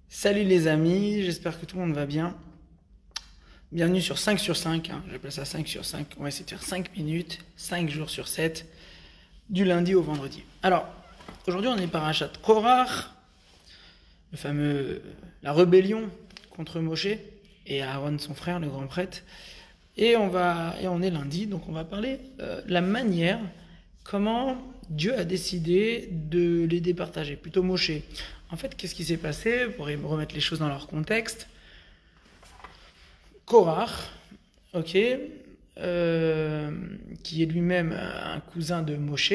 Salut les amis, j'espère que tout le monde va bien. Bienvenue sur 5 sur 5, j'appelle ça 5 sur 5. On va essayer de faire 5 minutes, 5 jours sur 7, du lundi au vendredi. Alors, aujourd'hui on est parachat Korach, la rébellion contre Moshe et Aaron son frère, le grand prêtre. Et on est lundi, donc on va parler la manière, comment Dieu a décidé de les départager, plutôt Moshe. En fait, qu'est-ce qui s'est passé pour remettre les choses dans leur contexte? Korach, ok, qui est lui-même un cousin de Moshe,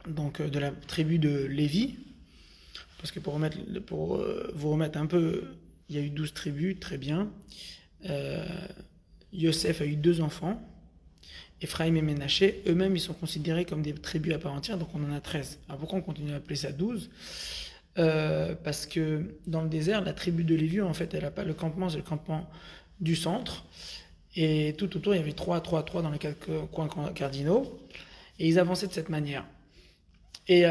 donc de la tribu de Lévi, parce que pour vous remettre un peu, il y a eu 12 tribus, très bien. Yosef a eu 2 enfants, Ephraim et Ménaché, eux-mêmes ils sont considérés comme des tribus à part entière, donc on en a 13. Alors pourquoi on continue à appeler ça 12? Parce que dans le désert, la tribu de Lévi, en fait, elle n'a pas le campement, c'est le campement du centre. Et tout autour, il y avait 3, 3, 3 dans les quelques coins cardinaux. Et ils avançaient de cette manière. Et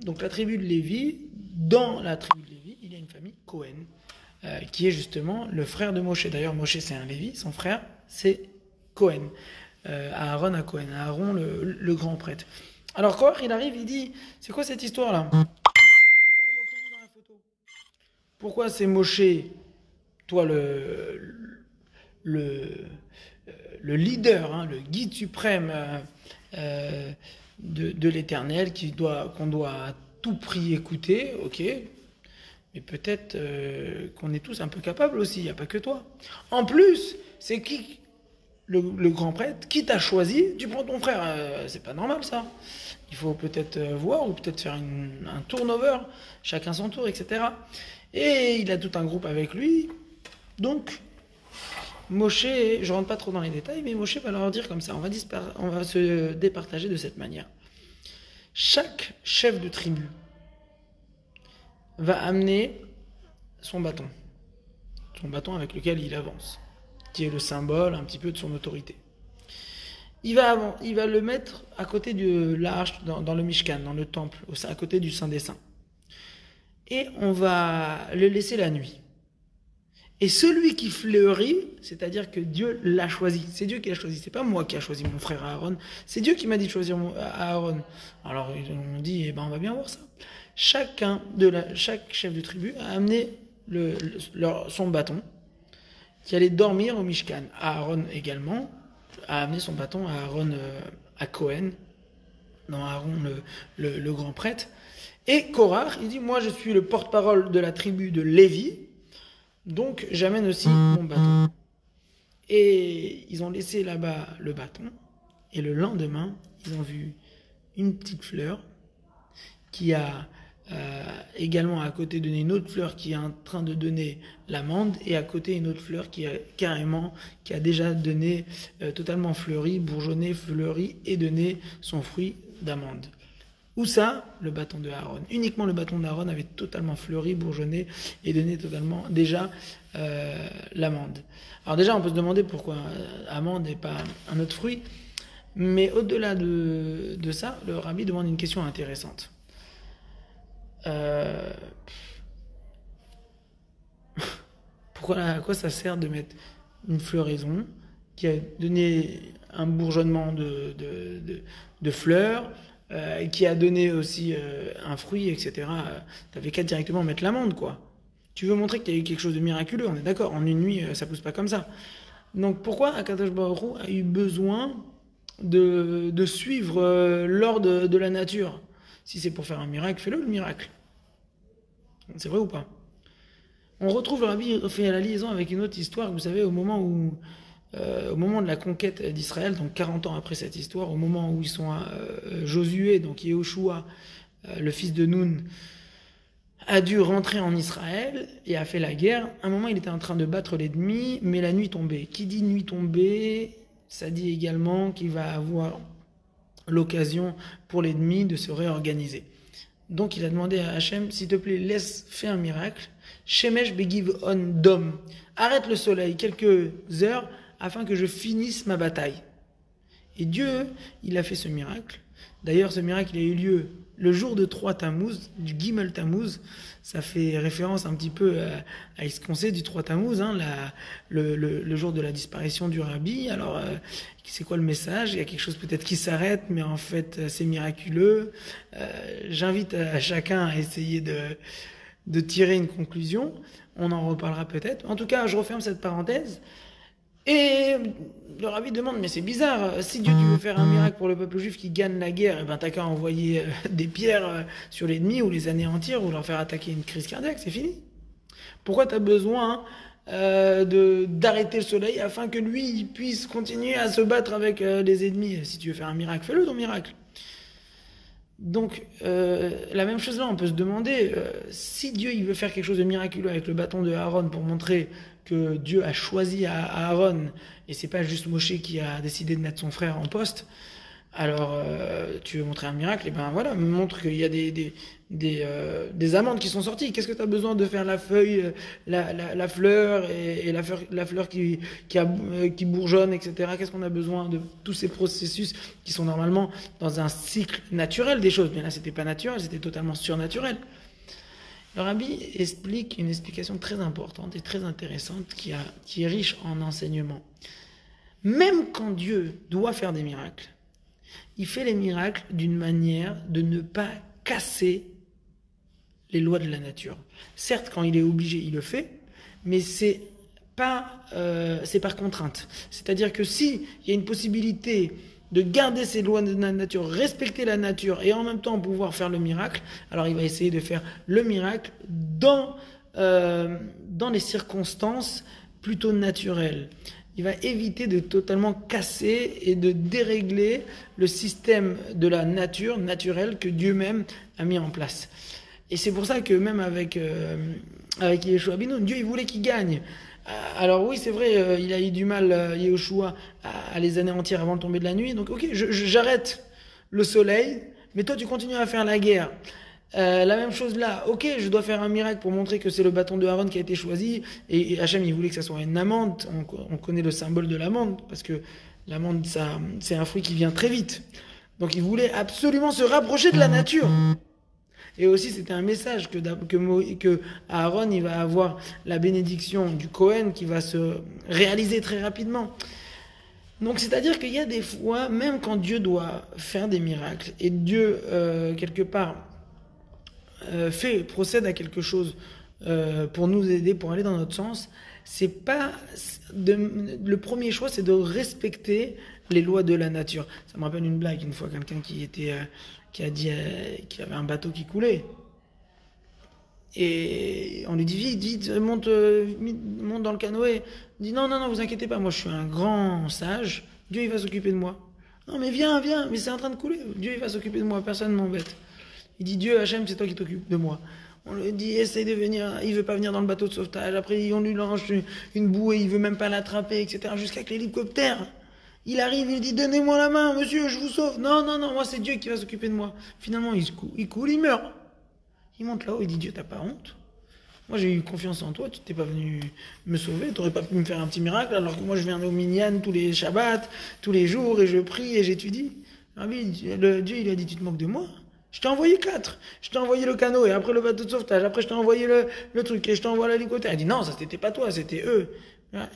donc la tribu de Lévi, dans la tribu de Lévi, il y a une famille Cohen, qui est justement le frère de Moshe. D'ailleurs, Moshe c'est un Lévi, son frère c'est Cohen. Aaron à Cohen, Aaron le grand prêtre. Alors Korach, il arrive, il dit, c'est quoi cette histoire-là? Pourquoi c'est Moshe, toi le, le leader, le guide suprême de l'Éternel, qu'on doit à tout prix écouter, ok, mais peut-être qu'on est tous un peu capables aussi, il n'y a pas que toi. En plus, c'est qui le grand prêtre? Qui t'a choisi? Tu prends ton frère, c'est pas normal ça. Il faut peut-être voir ou peut-être faire un turnover, chacun son tour, etc. Et il a tout un groupe avec lui. Donc, Moshe, je rentre pas trop dans les détails, mais Moshe va leur dire comme ça, on va se départager de cette manière. Chaque chef de tribu va amener son bâton avec lequel il avance, qui est le symbole un petit peu de son autorité. Il va le mettre à côté de l'arche, dans le Mishkan, dans le temple, à côté du Saint des Saints. Et on va le laisser la nuit. Et celui qui fleurit, c'est-à-dire que Dieu l'a choisi. C'est Dieu qui l'a choisi. C'est pas moi qui a choisi mon frère Aaron. C'est Dieu qui m'a dit de choisir Aaron. Alors on dit, eh ben on va bien voir ça. Chaque chef de tribu a amené son bâton qui allait dormir au Mishkan. Aaron également a amené son bâton à Aaron, à Cohen, non Aaron le grand prêtre. Et Korach, il dit, moi je suis le porte-parole de la tribu de Lévi, donc j'amène aussi mon bâton. Et ils ont laissé là-bas le bâton, et le lendemain, ils ont vu une petite fleur qui a également à côté donné une autre fleur qui est en train de donner l'amande, et à côté une autre fleur qui a déjà donné totalement fleuri, bourgeonné, fleuri et donné son fruit d'amande. Où ça? Le bâton de Aaron. Uniquement le bâton d'Aaron avait totalement fleuri, bourgeonné et donné totalement déjà l'amande. Alors déjà on peut se demander pourquoi amande et pas un autre fruit, mais au-delà de ça, le rabbi demande une question intéressante. À quoi ça sert de mettre une floraison qui a donné un bourgeonnement de fleurs, qui a donné aussi un fruit, etc. T'avais qu'à directement mettre l'amande, quoi. Tu veux montrer qu'il y a eu quelque chose de miraculeux, on est d'accord, en une nuit, ça pousse pas comme ça. Donc pourquoi Akadosh Baruch Hu a eu besoin de suivre l'ordre de la nature? Si c'est pour faire un miracle, fais-le le miracle. C'est vrai ou pas? On retrouve le rabbi fait la liaison avec une autre histoire, vous savez, au moment de la conquête d'Israël, donc 40 ans après cette histoire, au moment où ils sont à Josué, donc Yehoshua, le fils de Nun, a dû rentrer en Israël et a fait la guerre. À un moment, il était en train de battre l'ennemi, mais la nuit tombait. Qui dit nuit tombée, ça dit également qu'il va avoir l'occasion pour l'ennemi de se réorganiser. Donc il a demandé à Hachem, s'il te plaît, fais un miracle. Shemesh begiv on dom. Arrête le soleil quelques heures afin que je finisse ma bataille. Et Dieu, il a fait ce miracle. D'ailleurs, ce miracle, il a eu lieu le jour de 3 Tammuz, du Gimel Tammuz, ça fait référence un petit peu à ce qu'on sait du 3 Tammuz, hein, le jour de la disparition du rabbi. Alors, c'est quoi le message? Il y a quelque chose peut-être qui s'arrête, mais en fait, c'est miraculeux. J'invite à chacun à essayer de tirer une conclusion. On en reparlera peut-être. En tout cas, je referme cette parenthèse. Et le rabbi demande, mais c'est bizarre, si Dieu tu veux faire un miracle pour le peuple juif qui gagne la guerre, eh ben t'as qu'à envoyer des pierres sur l'ennemi ou les anéantir ou leur faire attaquer une crise cardiaque, c'est fini. Pourquoi t'as besoin d'arrêter le soleil afin que lui il puisse continuer à se battre avec les ennemis? Si tu veux faire un miracle, fais-le ton miracle. Donc, la même chose là, on peut se demander, si Dieu il veut faire quelque chose de miraculeux avec le bâton de Aaron pour montrer que Dieu a choisi Aaron, et c'est pas juste Moshe qui a décidé de mettre son frère en poste, alors tu veux montrer un miracle, et ben voilà, montre qu'il y a des amandes qui sont sorties. Qu'est-ce que tu as besoin de faire la feuille, la fleur, et la fleur qui bourgeonne, etc. Qu'est-ce qu'on a besoin de tous ces processus qui sont normalement dans un cycle naturel des choses? Mais là, c'était pas naturel, c'était totalement surnaturel. Le rabbi explique une explication très importante et très intéressante qui est riche en enseignements. Même quand Dieu doit faire des miracles, il fait les miracles d'une manière de ne pas casser les lois de la nature. Certes, quand il est obligé, il le fait, mais c'est par contrainte. C'est-à-dire que s'il y a une possibilité de garder ces lois de la nature, respecter la nature et en même temps pouvoir faire le miracle, alors il va essayer de faire le miracle dans les circonstances plutôt naturelles. Il va éviter de totalement casser et de dérégler le système de la nature naturelle que Dieu même a mis en place. Et c'est pour ça que même avec Yeshua Benoun, Dieu il voulait qu'il gagne. Alors oui, c'est vrai, il a eu du mal, Yeshua, à les anéantir avant le tomber de la nuit. Donc ok, j'arrête le soleil, mais toi tu continues à faire la guerre. La même chose là, ok, je dois faire un miracle pour montrer que c'est le bâton de Aaron qui a été choisi, et Hachem il voulait que ça soit une amande. On connaît le symbole de l'amande, parce que l'amande c'est un fruit qui vient très vite. Donc il voulait absolument se rapprocher de la nature. Et aussi, c'était un message que Aaron, il va avoir la bénédiction du Cohen qui va se réaliser très rapidement. Donc, c'est-à-dire qu'il y a des fois, même quand Dieu doit faire des miracles, et Dieu, quelque part, procède à quelque chose pour nous aider, pour aller dans notre sens, c'est pas le premier choix, c'est de respecter les lois de la nature. Ça me rappelle une blague, une fois, quelqu'un qui a dit qu'il y avait un bateau qui coulait. Et on lui dit, vite, monte dans le canoë. Il dit, non, vous inquiétez pas, moi je suis un grand sage, Dieu il va s'occuper de moi. Non mais viens, mais c'est en train de couler, Dieu il va s'occuper de moi, personne ne m'embête. Il dit, Dieu, Hachem, c'est toi qui t'occupes de moi. On lui dit, essaye de venir, il veut pas venir dans le bateau de sauvetage, après on lui lance une bouée, il veut même pas l'attraper, etc. Jusqu'à que l'hélicoptère, il arrive, il dit, donnez-moi la main, monsieur, je vous sauve. Non, moi c'est Dieu qui va s'occuper de moi. Finalement, il coule, il meurt. Il monte là-haut, il dit, Dieu, t'as pas honte? Moi j'ai eu confiance en toi, tu t'es pas venu me sauver, t'aurais pas pu me faire un petit miracle, alors que moi je viens au Minyan tous les Shabbats, tous les jours, et je prie et j'étudie. Dieu il a dit, tu te moques de moi? Je t'ai envoyé 4. Je t'ai envoyé le canot, et après le bateau de sauvetage, après je t'ai envoyé le truc, et je t'ai envoyé l'hélicoptère. Il dit, non, ça c'était pas toi, c'était eux.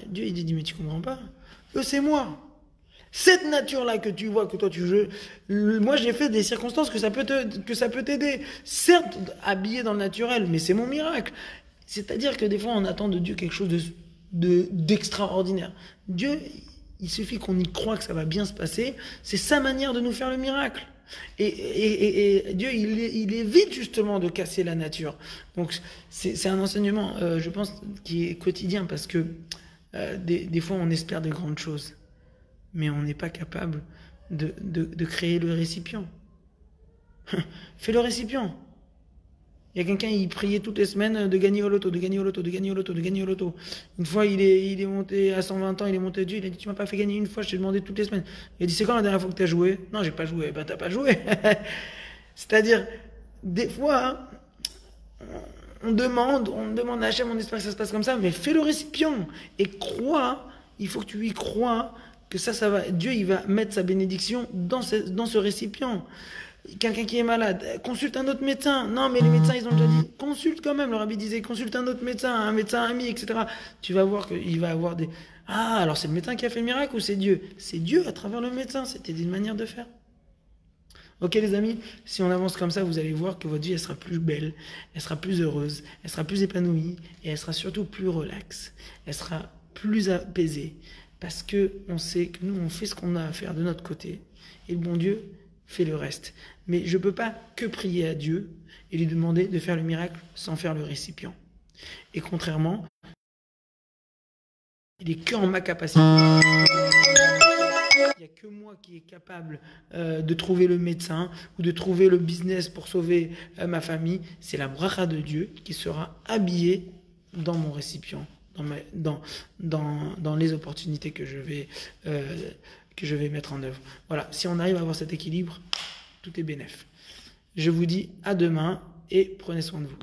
Dieu il dit, mais tu comprends pas? Eux c'est moi. Cette nature-là que tu vois, que toi tu veux, moi j'ai fait des circonstances que ça peut t'aider. Certes, habillé dans le naturel, mais c'est mon miracle. C'est-à-dire que des fois on attend de Dieu quelque chose d'extraordinaire. Dieu, il suffit qu'on y croit que ça va bien se passer, c'est sa manière de nous faire le miracle. Et Dieu, il évite justement de casser la nature. Donc c'est un enseignement, je pense, qui est quotidien, parce que des fois on espère de grandes choses, mais on n'est pas capable de créer le récipient. Fais le récipient. Il y a quelqu'un, il priait toutes les semaines de gagner au loto, de gagner au loto, de gagner au loto, de gagner au loto. Une fois, il est monté à 120 ans, il est monté à Dieu, il a dit, tu m'as pas fait gagner une fois, je t'ai demandé toutes les semaines. Il a dit, c'est quand la dernière fois que tu as joué? Non, j'ai pas joué. Ben, t'as pas joué. C'est-à-dire, des fois, on demande à Hachem, on espère que ça se passe comme ça, mais fais le récipient. Et crois, il faut que tu y crois, que ça va. Dieu, il va mettre sa bénédiction dans ce récipient. quelqu'un qui est malade, consulte un autre médecin. Non, mais les médecins, ils ont déjà dit, consulte quand même. Le rabbi disait, consulte un autre médecin, un médecin ami, etc. Tu vas voir qu'il va avoir des... Ah, alors c'est le médecin qui a fait le miracle ou c'est Dieu? C'est Dieu à travers le médecin. C'était une manière de faire. Ok les amis, si on avance comme ça, vous allez voir que votre vie, elle sera plus belle, elle sera plus heureuse, elle sera plus épanouie et elle sera surtout plus relaxe. Elle sera plus apaisée parce que on sait que nous, on fait ce qu'on a à faire de notre côté et le bon Dieu fait le reste. Mais je ne peux pas que prier à Dieu et lui demander de faire le miracle sans faire le récipient. Et contrairement, il n'est que en ma capacité. Il n'y a que moi qui est capable de trouver le médecin ou de trouver le business pour sauver ma famille. C'est la bracha de Dieu qui sera habillée dans mon récipient, dans les opportunités que je vais mettre en œuvre. Voilà, si on arrive à avoir cet équilibre, tout est bénef. Je vous dis à demain et prenez soin de vous.